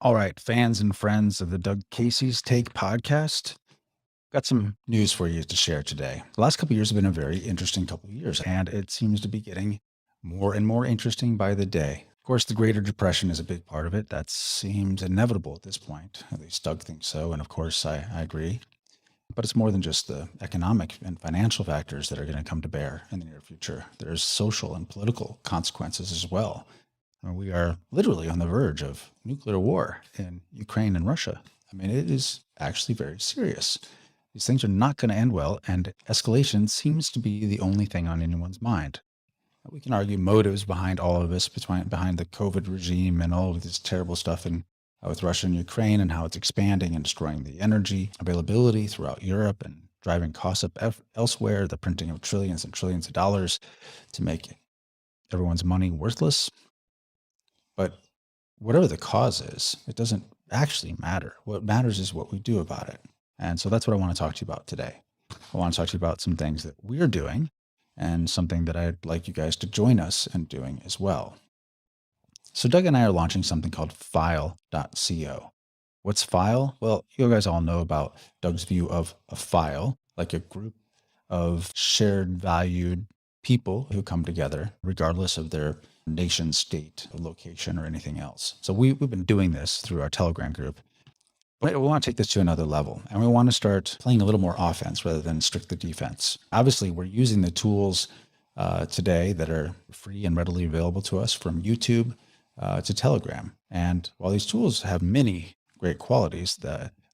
All right, fans and friends of the Doug Casey's Take podcast, got some news for you to share today. The last couple of years have been a very interesting couple of years, and it seems to be getting more and more interesting by the day. Of course, the Greater Depression is a big part of it. That seems inevitable at this point. At least Doug thinks so, and of course, I agree. But it's more than just the economic and financial factors that are going to come to bear in the near future. There's social and political consequences as well. We are literally on the verge of nuclear war in Ukraine and Russia. I mean, it is actually very serious. These things are not going to end well, and escalation seems to be the only thing on anyone's mind. We can argue motives behind all of this, behind the COVID regime and all of this terrible stuff with Russia and Ukraine and how it's expanding and destroying the energy availability throughout Europe and driving costs up elsewhere, the printing of trillions and trillions of dollars to make everyone's money worthless. But whatever the cause is, it doesn't actually matter. What matters is what we do about it. And so that's what I want to talk to you about today. I want to talk to you about some things that we're doing and something that I'd like you guys to join us in doing as well. So Doug and I are launching something called Phyle.co. What's Phyle? Well, you guys all know about Doug's view of a phyle, like a group of shared valued people who come together regardless of their nation, state, location, or anything else. So we've been doing this through our Telegram group. But we want to take this to another level, and we want to start playing a little more offense rather than strictly defense. Obviously, we're using the tools today that are free and readily available to us, from YouTube to Telegram. And while these tools have many great qualities,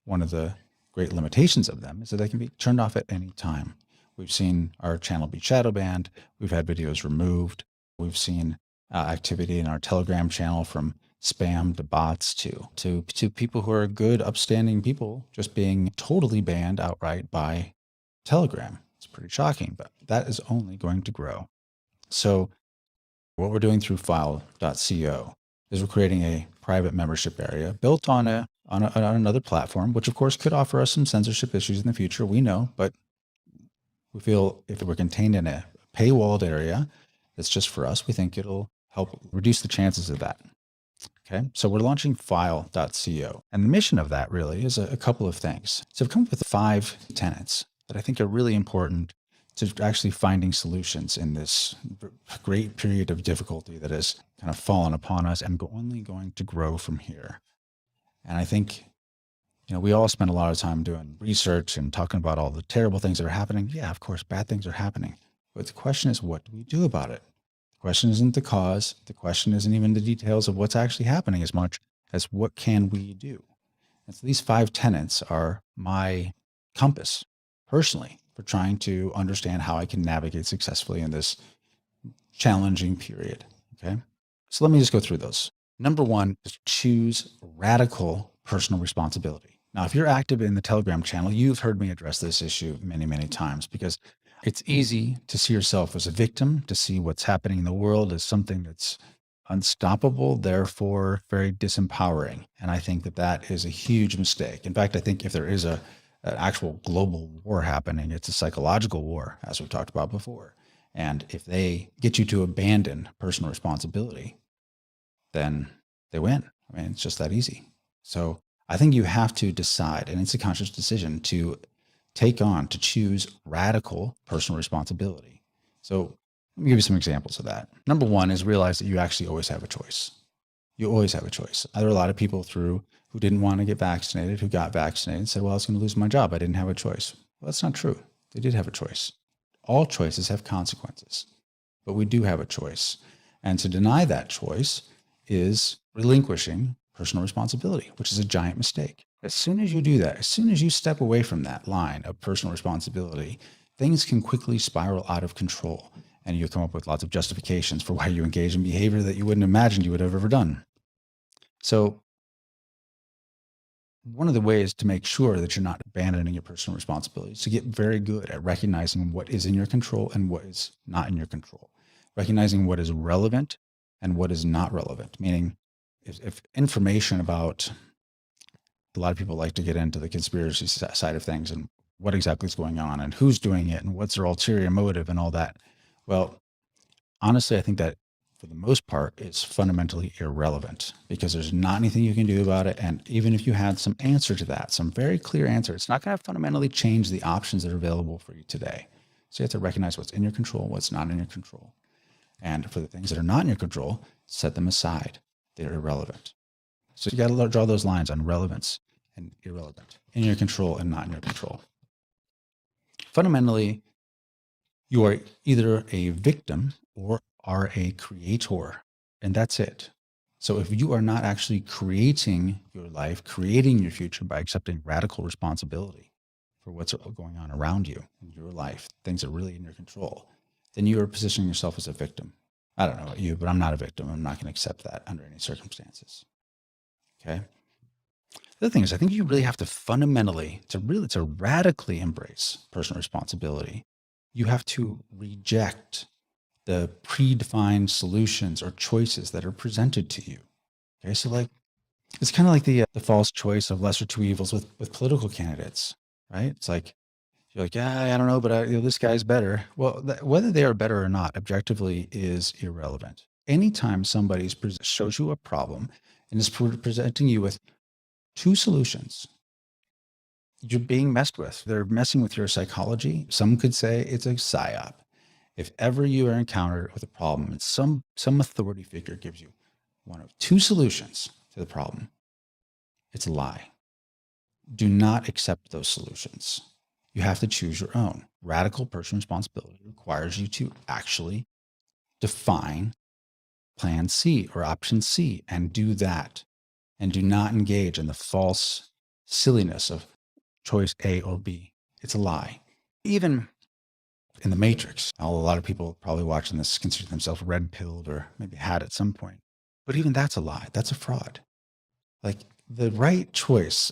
one of the great limitations of them is that they can be turned off at any time. We've seen our channel be shadow banned. We've had videos removed. We've seen activity in our Telegram channel, from spam to bots to people who are good, upstanding people just being totally banned outright by Telegram. It's pretty shocking, but that is only going to grow. So what we're doing through Phyle.co is we're creating a private membership area built on another platform, which of course could offer us some censorship issues in the future. We know, but we feel if we're contained in a paywalled area that's just for us, we think it'll help reduce the chances of that. Okay, so we're launching Phyle.co, and the mission of that really is a couple of things. So I've come up with 5 tenets that I think are really important to actually finding solutions in this great period of difficulty that has kind of fallen upon us and only going to grow from here. And I think, we all spend a lot of time doing research and talking about all the terrible things that are happening. Yeah, of course, bad things are happening. But the question is, what do we do about it? The question isn't the cause. The question isn't even the details of what's actually happening as much as what can we do? And so these 5 tenets are my compass personally for trying to understand how I can navigate successfully in this challenging period. Okay. So let me just go through those. Number 1 is choose radical personal responsibility. Now, if you're active in the Telegram channel, you've heard me address this issue many, many times, because it's easy to see yourself as a victim, to see what's happening in the world as something that's unstoppable, therefore very disempowering. And I think that that is a huge mistake. In fact, I think if there is an actual global war happening, it's a psychological war, as we've talked about before. And if they get you to abandon personal responsibility, then they win. I mean, it's just that easy. So I think you have to decide, and it's a conscious decision, to choose radical personal responsibility. So let me give you some examples of that. Number 1 is realize that you actually always have a choice. You always have a choice. There are a lot of people who didn't want to get vaccinated, who got vaccinated and said, well, I was going to lose my job. I didn't have a choice. Well, that's not true. They did have a choice. All choices have consequences, but we do have a choice. And to deny that choice is relinquishing personal responsibility, which is a giant mistake. As soon as you do that, as soon as you step away from that line of personal responsibility, things can quickly spiral out of control, and you come up with lots of justifications for why you engage in behavior that you wouldn't imagine you would have ever done. So one of the ways to make sure that you're not abandoning your personal responsibility is to get very good at recognizing what is in your control and what is not in your control, recognizing what is relevant and what is not relevant, meaning if information about, a lot of people like to get into the conspiracy side of things and what exactly is going on and who's doing it and what's their ulterior motive and all that. Well, honestly, I think that for the most part, is fundamentally irrelevant because there's not anything you can do about it. And even if you had some answer to that, some very clear answer, it's not going to fundamentally change the options that are available for you today. So you have to recognize what's in your control, what's not in your control. And for the things that are not in your control, set them aside. They're irrelevant. So you got to draw those lines on relevance and irrelevant, in your control and not in your control. Fundamentally, you are either a victim or are a creator, and that's it. So if you are not actually creating your life, creating your future by accepting radical responsibility for what's going on around you in your life, things that are really in your control, then you are positioning yourself as a victim. I don't know about you, but I'm not a victim. I'm not going to accept that under any circumstances. Okay. The other thing is, I think you really have to fundamentally, to radically embrace personal responsibility, you have to reject the predefined solutions or choices that are presented to you. Okay. So like, it's kind of like the false choice of lesser two evils with political candidates, right? It's like, you're like, yeah, I don't know, but this guy's better. Well, whether they are better or not, objectively, is irrelevant. Anytime somebody shows you a problem and is presenting you with two solutions, you're being messed with. They're messing with your psychology. Some could say it's a psyop. If ever you are encountered with a problem and some authority figure gives you one of two solutions to the problem, it's a lie. Do not accept those solutions. You have to choose your own. Radical personal responsibility requires you to actually define plan C or option C and do that. And do not engage in the false silliness of choice A or B. It's a lie. Even in the Matrix, a lot of people probably watching this consider themselves red pilled or maybe had at some point. But even that's a lie. That's a fraud. Like the right choice,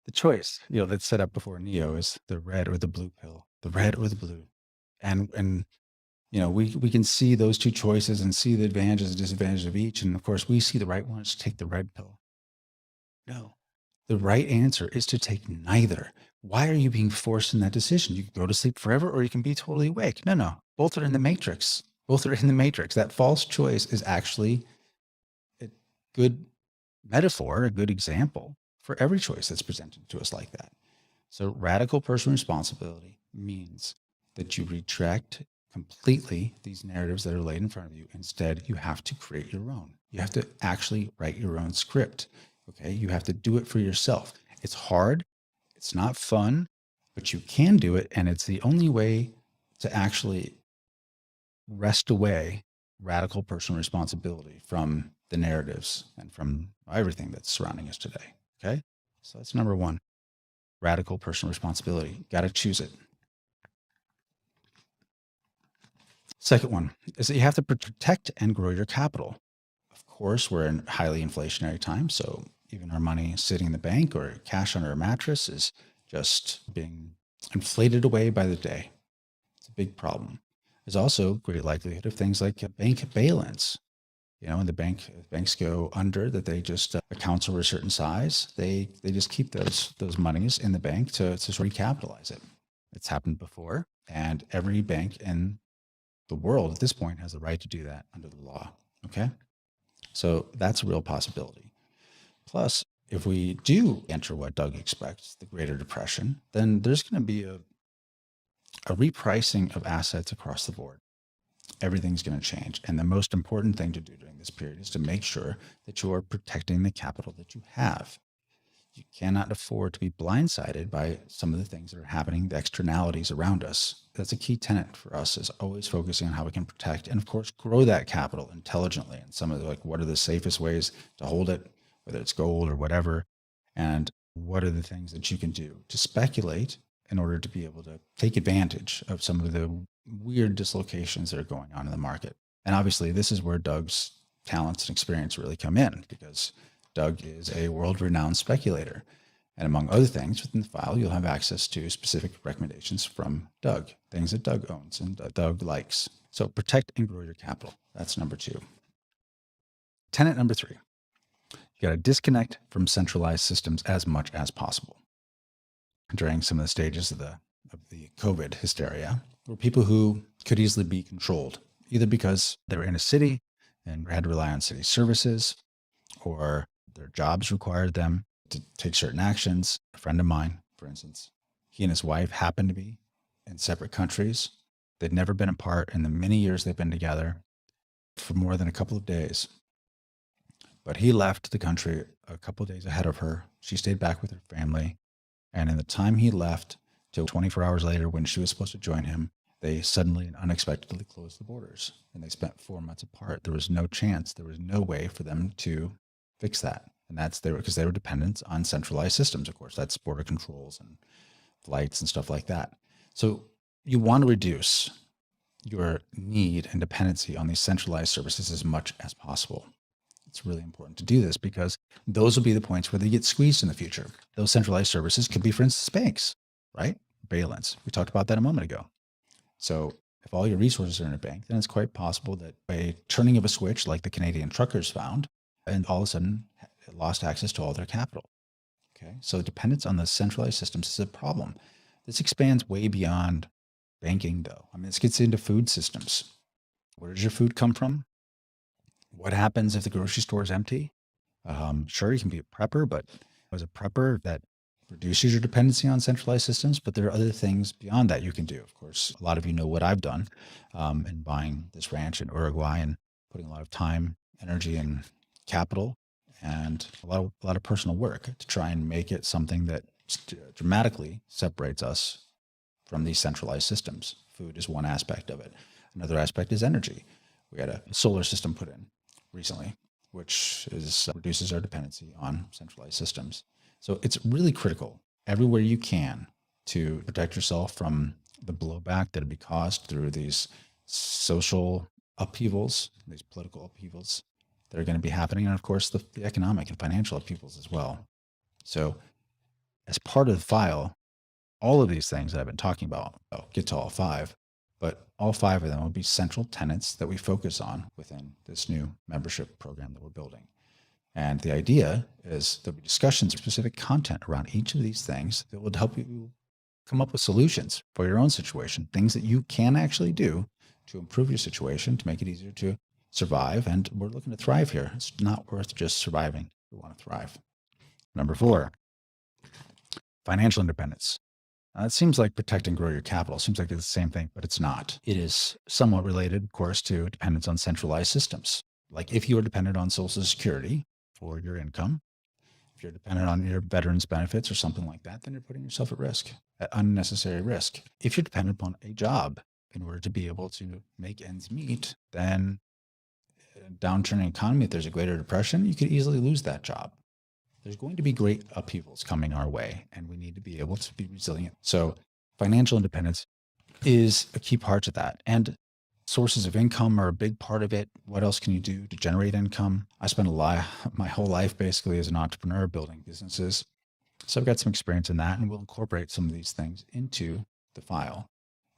the choice, that's set up before Neo is the red or the blue pill, the red or the blue. And we can see those two choices and see the advantages and disadvantages of each. And of course, we see the right one is to take the red pill. No, the right answer is to take neither. Why are you being forced in that decision? You can go to sleep forever or you can be totally awake. No. Both are in the matrix. Both are in the matrix. That false choice is actually a good metaphor, a good example for every choice that's presented to us like that. So radical personal responsibility means that you retract completely these narratives that are laid in front of you. Instead, you have to create your own. You have to actually write your own script. Okay. You have to do it for yourself. It's hard. It's not fun, but you can do it. And it's the only way to actually wrest away radical personal responsibility from the narratives and from everything that's surrounding us today. Okay. So that's number one, radical personal responsibility. Got to choose it. Second one is that you have to protect and grow your capital. Of course, we're in highly inflationary times, so even our money sitting in the bank or cash under a mattress is just being inflated away by the day. It's a big problem. There's also great likelihood of things like bank bail-ins. When the banks go under, that they just accounts over a certain size, they just keep those monies in the bank to recapitalize it. It's happened before, and every bank in the world at this point has the right to do that under the law. Okay. So that's a real possibility. Plus, if we do enter what Doug expects, the Greater Depression, then there's going to be a repricing of assets across the board. Everything's going to change. And the most important thing to do during this period is to make sure that you are protecting the capital that you have. You cannot afford to be blindsided by some of the things that are happening, the externalities around us. That's a key tenet for us, is always focusing on how we can protect and, of course, grow that capital intelligently. And some of what are the safest ways to hold it, whether it's gold or whatever, and what are the things that you can do to speculate in order to be able to take advantage of some of the weird dislocations that are going on in the market. And obviously, this is where Doug's talents and experience really come in, because Doug is a world-renowned speculator. And among other things, within the file, you'll have access to specific recommendations from Doug, things that Doug owns and Doug likes. So protect and grow your capital. That's number two. Tenet number three, you got to disconnect from centralized systems as much as possible. During some of the stages of the COVID hysteria, were people who could easily be controlled either because they were in a city and had to rely on city services, or their jobs required them to take certain actions. A friend of mine, for instance, he and his wife happened to be in separate countries. They'd never been apart in the many years they've been together for more than a couple of days. But he left the country a couple of days ahead of her. She stayed back with her family. And in the time he left, till 24 hours later, when she was supposed to join him, they suddenly and unexpectedly closed the borders. And they spent 4 months apart. There was no chance, there was no way for them to fix that. And that's because they were dependent on centralized systems, of course. That's border controls and flights and stuff like that. So you want to reduce your need and dependency on these centralized services as much as possible. It's really important to do this because those will be the points where they get squeezed in the future. Those centralized services could be, for instance, banks, right? Bail-ins. We talked about that a moment ago. So if all your resources are in a bank, then it's quite possible that by turning of a switch, like the Canadian truckers found, and all of a sudden lost access to all their capital. Okay. So dependence on the centralized systems is a problem. This expands way beyond banking, though. I mean, this gets into food systems. Where does your food come from? What happens if the grocery store is empty? Sure, you can be a prepper, but as a prepper, that reduces your dependency on centralized systems. But there are other things beyond that you can do. Of course, a lot of you know what I've done in buying this ranch in Uruguay and putting a lot of time, energy, and capital, and a lot of personal work to try and make it something that dramatically separates us from these centralized systems. Food is one aspect of it. Another aspect is energy. We had a solar system put in recently, which reduces our dependency on centralized systems. So it's really critical everywhere you can to protect yourself from the blowback that would be caused through these social upheavals, these political upheavals that are going to be happening, and of course the economic and financial upheavals as well. So as part of the Phyle, all of these things that I've been talking about, I'll get to all five, but all five of them will be central tenets that we focus on within this new membership program that we're building. And the idea is there'll be discussions, specific content around each of these things that will help you come up with solutions for your own situation, things that you can actually do to improve your situation, to make it easier to survive. And we're looking to thrive here. It's not worth just surviving. We want to thrive. Number 4, financial independence. It seems like protect and grow your capital. It seems like it's the same thing, but it's not. It is somewhat related, of course, to dependence on centralized systems. Like if you are dependent on Social Security for your income, if you're dependent on your veterans benefits or something like that, then you're putting yourself at risk, at unnecessary risk. If you're dependent upon a job in order to be able to make ends meet, then a downturning economy, if there's a greater depression, you could easily lose that job. There's going to be great upheavals coming our way, and we need to be able to be resilient. So financial independence is a key part to that. And sources of income are a big part of it. What else can you do to generate income? I spent my whole life basically as an entrepreneur building businesses. So I've got some experience in that, and we'll incorporate some of these things into the Phyle.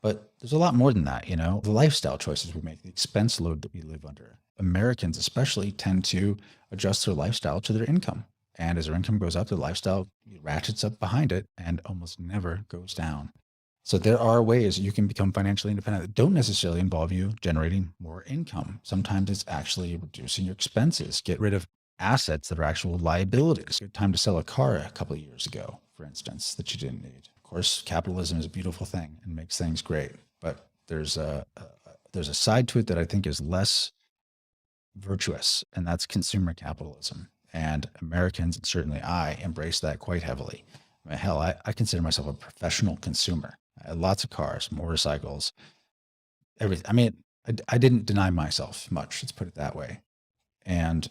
But there's a lot more than that, the lifestyle choices we make, the expense load that we live under. Americans especially tend to adjust their lifestyle to their income. And as their income goes up, their lifestyle ratchets up behind it and almost never goes down. So there are ways you can become financially independent that don't necessarily involve you generating more income. Sometimes it's actually reducing your expenses, get rid of assets that are actual liabilities. Good time to sell a car a couple of years ago, for instance, that you didn't need. Of course, capitalism is a beautiful thing and makes things great, but there's a side to it that I think is less virtuous, and that's consumer capitalism. And Americans, and certainly I, embrace that quite heavily. I mean, hell, I consider myself a professional consumer. I had lots of cars, motorcycles, everything. I mean, I didn't deny myself much, let's put it that way. And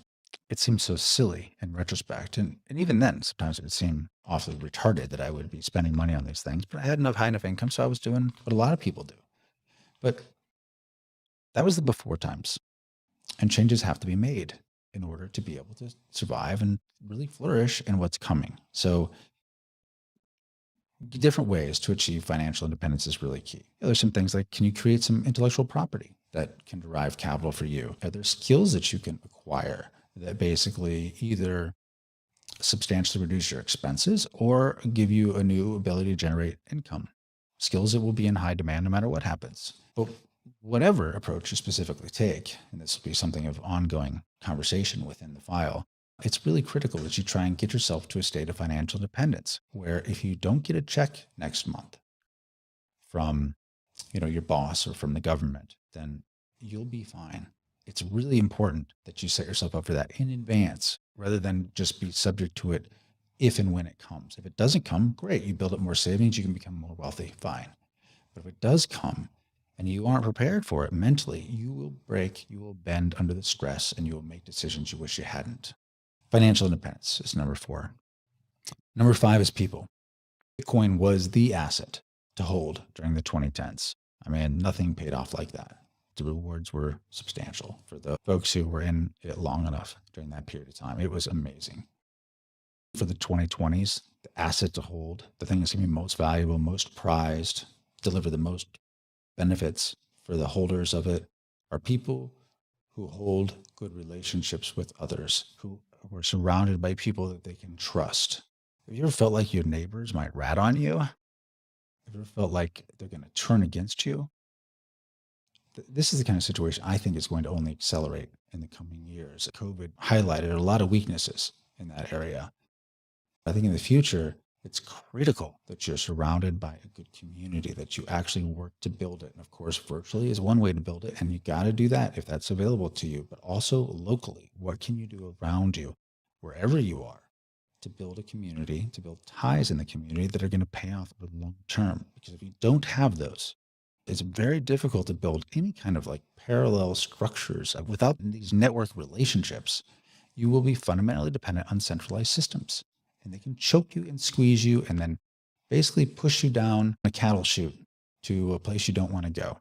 it seems so silly in retrospect. And even then, sometimes it would seem awfully retarded that I would be spending money on these things. But I had high enough income, so I was doing what a lot of people do. But that was the before times. And changes have to be made in order to be able to survive and really flourish in what's coming. So different ways to achieve financial independence is really key. There's some things like, can you create some intellectual property that can derive capital for you? Are there skills that you can acquire that basically either substantially reduce your expenses or give you a new ability to generate income? Skills that will be in high demand no matter what happens. But Whatever approach you specifically take, and this will be something of ongoing conversation within the file, it's really critical that you try and get yourself to a state of financial independence where if you don't get a check next month from your boss or from the government, then you'll be fine. It's really important that you set yourself up for that in advance rather than just be subject to it if and when it comes. If it doesn't come, great. You build up more savings, you can become more wealthy, fine. But if it does come and you aren't prepared for it mentally, you will break, you will bend under the stress, and you will make decisions you wish you hadn't. Financial independence is number 4. Number 5 is people. Bitcoin was the asset to hold during the 2010s. I mean, nothing paid off like that. The rewards were substantial for the folks who were in it long enough during that period of time. It was amazing. For the 2020s, the asset to hold, the thing that's going to be most valuable, most prized, deliver the most benefits for the holders of it are people who hold good relationships with others, who were surrounded by people that they can trust. Have you ever felt like your neighbors might rat on you? Have you ever felt like they're going to turn against you? This is the kind of situation I think is going to only accelerate in the coming years. COVID highlighted a lot of weaknesses in that area. I think in the future, it's critical that you're surrounded by a good community, that you actually work to build it. And of course, virtually is one way to build it. And you got to do that if that's available to you, but also locally. What can you do around you, wherever you are, to build a community, to build ties in the community that are going to pay off for the long term? Because if you don't have those, it's very difficult to build any kind of like parallel structures without these network relationships. You will be fundamentally dependent on centralized systems, and they can choke you and squeeze you and then basically push you down a cattle chute to a place you don't want to go.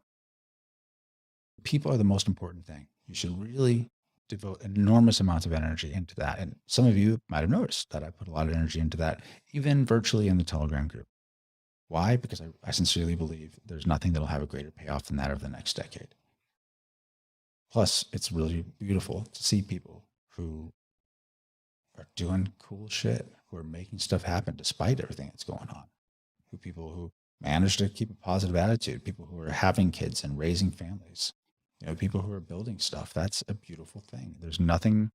People are the most important thing. You should really devote enormous amounts of energy into that. And some of you might have noticed that I put a lot of energy into that, even virtually in the Telegram group. Why? Because I sincerely believe there's nothing that'll have a greater payoff than that over the next decade. Plus, it's really beautiful to see people who are doing cool shit, who are making stuff happen despite everything that's going on. People who manage to keep a positive attitude, people who are having kids and raising families, people who are building stuff. That's a beautiful thing. There's nothing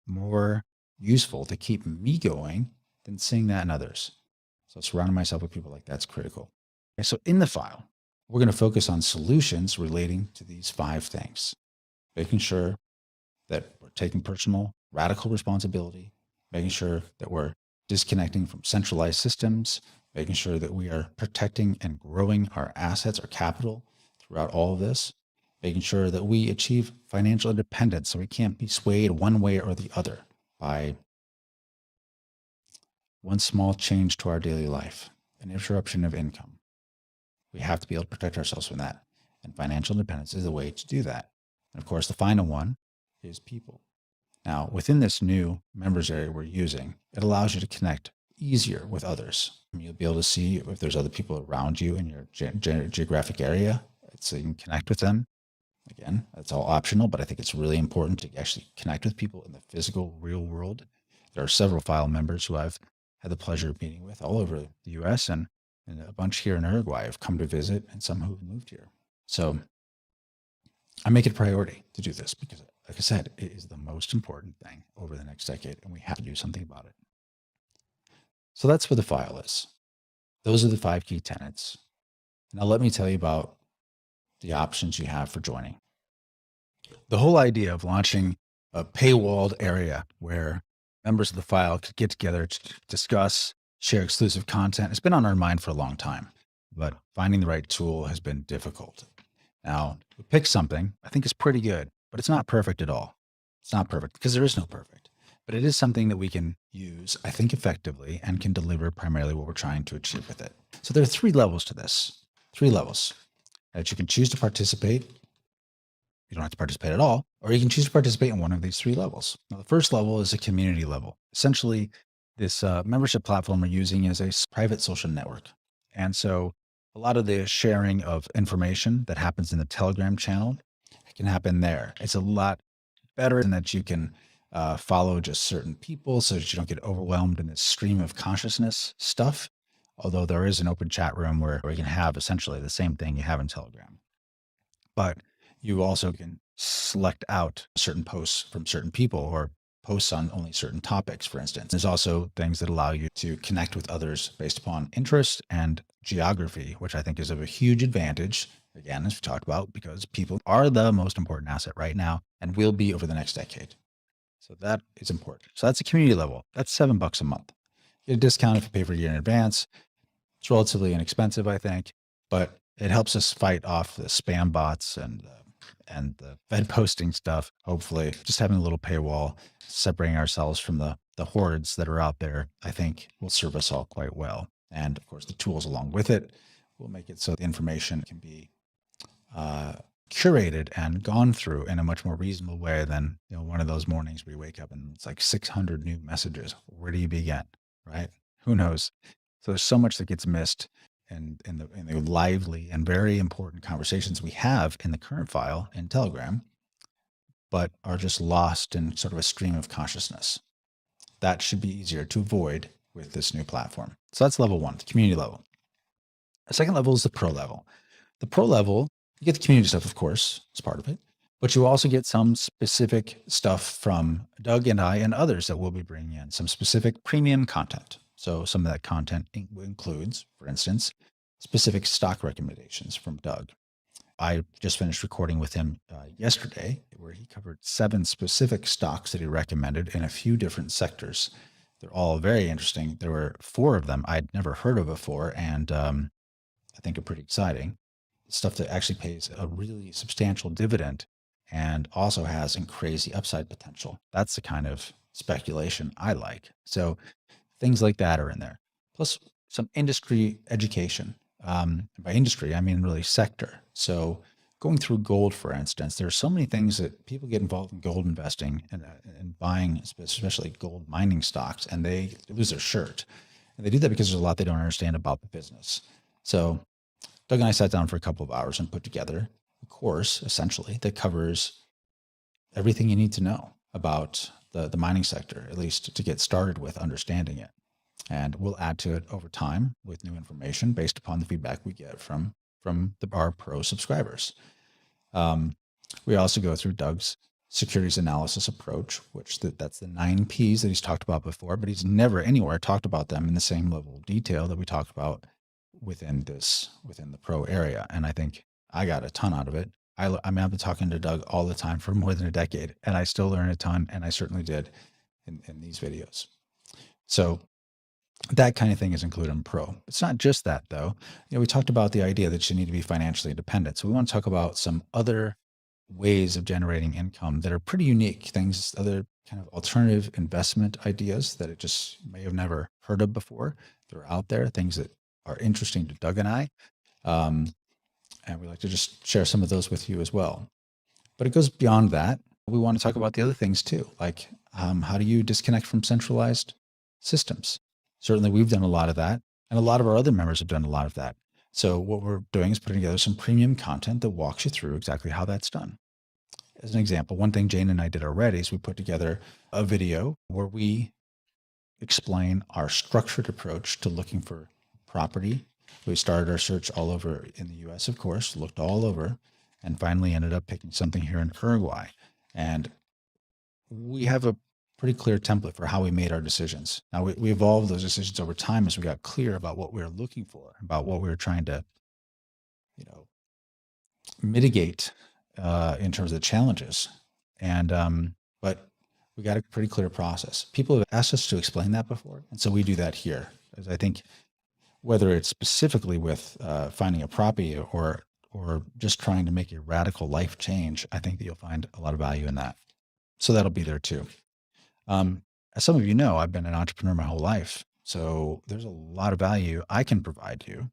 more useful to keep me going than seeing that in others. So surrounding myself with people like that's critical. Okay, so in the file, we're going to focus on solutions relating to these 5 things, making sure that we're taking personal, radical responsibility, making sure that we're disconnecting from centralized systems, making sure that we are protecting and growing our assets, our capital throughout all of this, making sure that we achieve financial independence so we can't be swayed one way or the other by one small change to our daily life, an interruption of income. We have to be able to protect ourselves from that. And financial independence is a way to do that. And of course, the final one is people. Now, within this new members area we're using, it allows you to connect easier with others. You'll be able to see if there's other people around you in your geographic area, so you can connect with them. Again, that's all optional, but I think it's really important to actually connect with people in the physical, real world. There are several Phyle members who I've had the pleasure of meeting with all over the US and a bunch here in Uruguay have come to visit, and some who've moved here. So I make it a priority to do this because, like I said, it is the most important thing over the next decade, and we have to do something about it. So that's what the file is. Those are the 5 key tenets. Now let me tell you about the options you have for joining. The whole idea of launching a paywalled area where members of the file could get together to discuss, share exclusive content has been on our mind for a long time, but finding the right tool has been difficult. Now, we picked something I think is pretty good, but it's not perfect at all. It's not perfect because there is no perfect, but it is something that we can use, I think, effectively and can deliver primarily what we're trying to achieve with it. So there are 3 levels to this, 3 levels that you can choose to participate. You don't have to participate at all, or you can choose to participate in one of these 3 levels. Now, the first level is a community level. Essentially, this membership platform we're using is a private social network. And so a lot of the sharing of information that happens in the Telegram channel can happen there. It's a lot better in that you can follow just certain people so that you don't get overwhelmed in this stream of consciousness stuff. Although there is an open chat room where you can have essentially the same thing you have in Telegram. but you also can select out certain posts from certain people or posts on only certain topics, for instance. There's also things that allow you to connect with others based upon interest and geography, which I think is of a huge advantage. Again, as we talked about, because people are the most important asset right now and will be over the next decade. So that is important. So that's a community level. That's $7 a month. You get a discount if you pay for a year in advance. It's relatively inexpensive, I think, but it helps us fight off the spam bots and the Fed posting stuff. Hopefully, just having a little paywall, separating ourselves from the hordes that are out there, I think will serve us all quite well. And of course, the tools along with it will make it so the information can be uh, curated and gone through in a much more reasonable way than one of those mornings where you wake up and it's like 600 new messages. Where do you begin? Right? Who knows? So there's so much that gets missed in the lively and very important conversations we have in the current file in Telegram, but are just lost in sort of a stream of consciousness. That should be easier to avoid with this new platform. So that's level one, the community level. The second level is the pro level. The pro level, you get the community stuff, of course, as part of it, but you also get some specific stuff from Doug and I and others that we'll be bringing in, some specific premium content. So some of that content includes, for instance, specific stock recommendations from Doug. I just finished recording with him yesterday, where he covered 7 specific stocks that he recommended in a few different sectors. They're all very interesting. There were 4 of them I'd never heard of before, and I think are pretty exciting. Stuff that actually pays a really substantial dividend and also has crazy upside potential. That's the kind of speculation I like. So things like that are in there. Plus some industry education. By industry, I mean really sector. So going through gold, for instance, there are so many things that people get involved in gold investing and buying, especially gold mining stocks, and they lose their shirt. And they do that because there's a lot they don't understand about the business. So Doug and I sat down for a couple of hours and put together a course, essentially, that covers everything you need to know about the mining sector, at least to get started with understanding it. And we'll add to it over time with new information based upon the feedback we get from our pro subscribers. We also go through Doug's securities analysis approach, which that's the 9 Ps that he's talked about before, but he's never anywhere talked about them in the same level of detail that we talked about within the pro area. And I think I got a ton out of it. I mean, I've been talking to Doug all the time for more than a decade, and I still learn a ton, and I certainly did in these videos. So that kind of thing is included in pro. It's not just that, though. We talked about the idea that you need to be financially independent. So we want to talk about some other ways of generating income that are pretty unique, things, other kind of alternative investment ideas that it just may have never heard of before. They're out there, things that are interesting to Doug and I. And we like to just share some of those with you as well. But it goes beyond that. We want to talk about the other things too, like how do you disconnect from centralized systems? Certainly we've done a lot of that, and a lot of our other members have done a lot of that. So what we're doing is putting together some premium content that walks you through exactly how that's done. As an example, one thing Jane and I did already is we put together a video where we explain our structured approach to looking for property. We started our search all over in the US, of course, looked all over, and finally ended up picking something here in Uruguay. And we have a pretty clear template for how we made our decisions. Now, we evolved those decisions over time as we got clear about what we were looking for, about what we were trying to, mitigate in terms of the challenges. And, but we got a pretty clear process. People have asked us to explain that before, and so we do that here. As I think whether it's specifically with finding a property or just trying to make a radical life change, I think that you'll find a lot of value in that. So that'll be there too. As some of you know, I've been an entrepreneur my whole life. So there's a lot of value I can provide you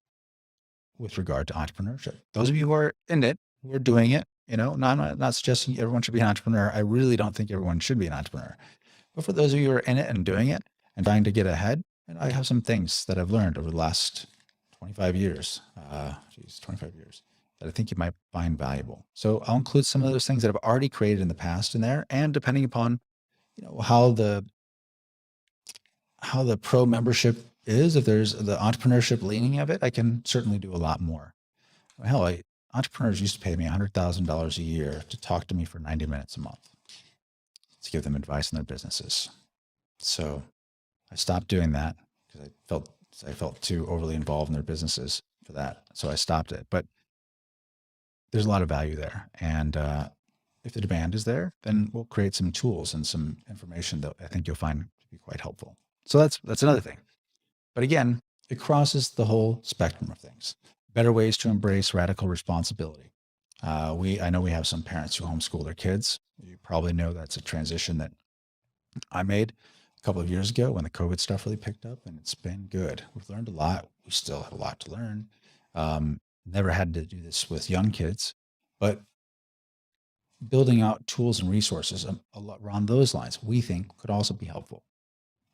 with regard to entrepreneurship. Those of you who are in it, who are doing it, no, I'm not suggesting everyone should be an entrepreneur. I really don't think everyone should be an entrepreneur. But for those of you who are in it and doing it and trying to get ahead, and I have some things that I've learned over the last 25 years, 25 years, that I think you might find valuable. So I'll include some of those things that I've already created in the past in there. And depending upon, how the pro membership is, if there's the entrepreneurship leaning of it, I can certainly do a lot more. Hell, entrepreneurs used to pay me $100,000 a year to talk to me for 90 minutes a month to give them advice in their businesses. So I stopped doing that because I felt too overly involved in their businesses for that. So I stopped it. But there's a lot of value there. And if the demand is there, then we'll create some tools and some information that I think you'll find to be quite helpful. So that's another thing. But again, it crosses the whole spectrum of things. Better ways to embrace radical responsibility. I know we have some parents who homeschool their kids. You probably know that's a transition that I made a couple of years ago when the COVID stuff really picked up, and it's been good. We've learned a lot. We still have a lot to learn. Never had to do this with young kids, but building out tools and resources a lot around those lines, we think could also be helpful.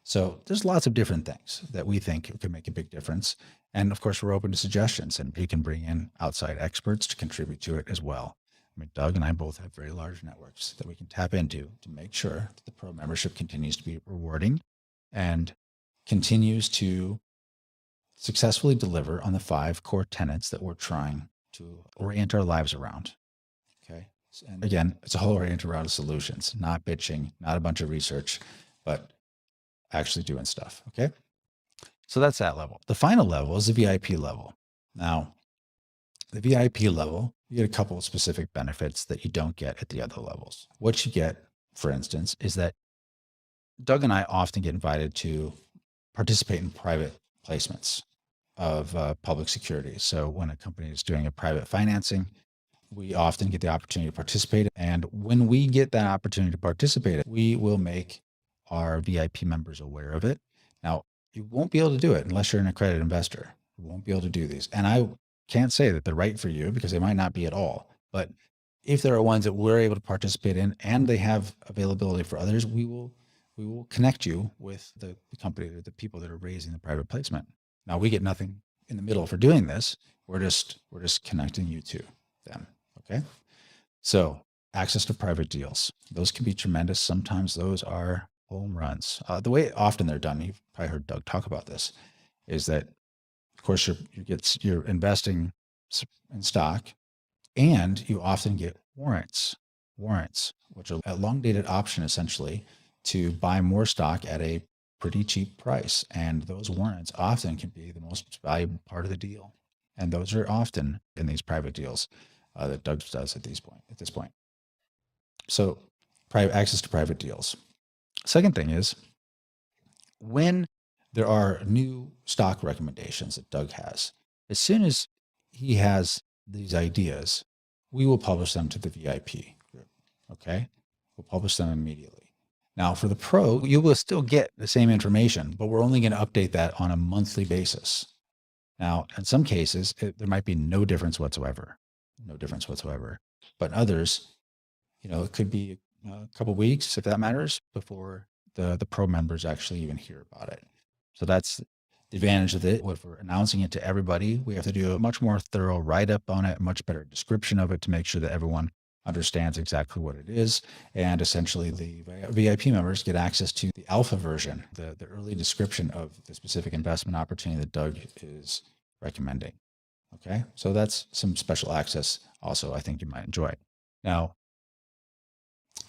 So there's lots of different things that we think could make a big difference. And of course, we're open to suggestions, and you can bring in outside experts to contribute to it as well. I mean, Doug and I both have very large networks that we can tap into to make sure that the pro membership continues to be rewarding and continues to successfully deliver on the 5 core tenets that we're trying to orient our lives around. Okay. And again, it's all oriented around solutions, not bitching, not a bunch of research, but actually doing stuff. Okay. So that's that level. The final level is the VIP level. Now, the VIP level, you get a couple of specific benefits that you don't get at the other levels. What you get, for instance, is that Doug and I often get invited to participate in private placements of public securities. So when a company is doing a private financing, we often get the opportunity to participate. And when we get that opportunity to participate, we will make our VIP members aware of it. Now, you won't be able to do it unless you're an accredited investor. You won't be able to do these. And I can't say that they're right for you because they might not be at all. But if there are ones that we're able to participate in and they have availability for others, we will connect you with the company or the people that are raising the private placement. Now, we get nothing in the middle for doing this. We're just connecting you to them. Okay. So access to private deals, those can be tremendous. Sometimes those are home runs. The way often they're done, you've probably heard Doug talk about this, is that of course you're investing in stock, and you often get warrants, which are a long dated option essentially to buy more stock at a pretty cheap price. And those warrants often can be the most valuable part of the deal. And those are often in these private deals that Doug does at this point. So private access to private deals. Second thing is when there are new stock recommendations that Doug has, as soon as he has these ideas, we will publish them to the VIP group. Okay. We'll publish them immediately. Now for the pro, you will still get the same information, but we're only going to update that on a monthly basis. Now, in some cases, there might be no difference whatsoever. But in others, it could be a couple weeks, if that matters, before the pro members actually even hear about it. So that's the advantage of it. If we're announcing it to everybody, we have to do a much more thorough write-up on it, a much better description of it to make sure that everyone understands exactly what it is. And essentially the VIP members get access to the alpha version, the early description of the specific investment opportunity that Doug is recommending. Okay. So that's some special access also I think you might enjoy. Now,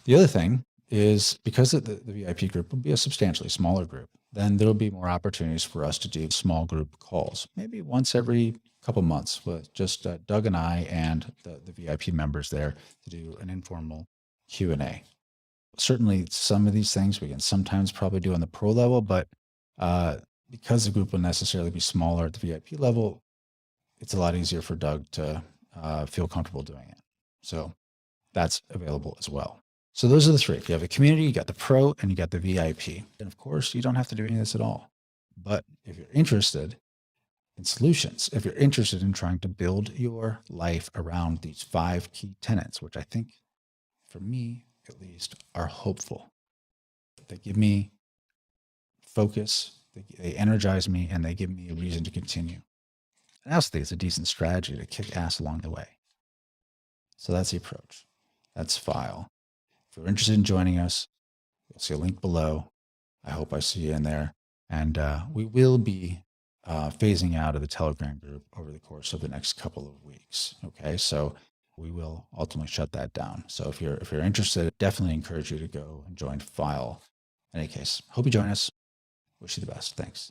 the other thing is because the VIP group will be a substantially smaller group, then there'll be more opportunities for us to do small group calls, maybe once every couple months with just Doug and I and the VIP members there to do an informal Q&A. Certainly some of these things we can sometimes probably do on the pro level, but because the group will necessarily be smaller at the VIP level, it's a lot easier for Doug to feel comfortable doing it. So that's available as well. So those are the three. You have a community, you got the pro, and you got the VIP. And of course, you don't have to do any of this at all. But if you're interested in solutions, if you're interested in trying to build your life around these 5 key tenets, which I think, for me at least, are hopeful. They give me focus, they energize me, and they give me a reason to continue. And I also think it's a decent strategy to kick ass along the way. So that's the approach. That's Phyle. If you're interested in joining us, you'll see a link below. I hope I see you in there. And we will be phasing out of the Telegram group over the course of the next couple of weeks. Okay, so we will ultimately shut that down. So if you're interested, definitely encourage you to go and join Phyle. In any case, hope you join us. Wish you the best. Thanks.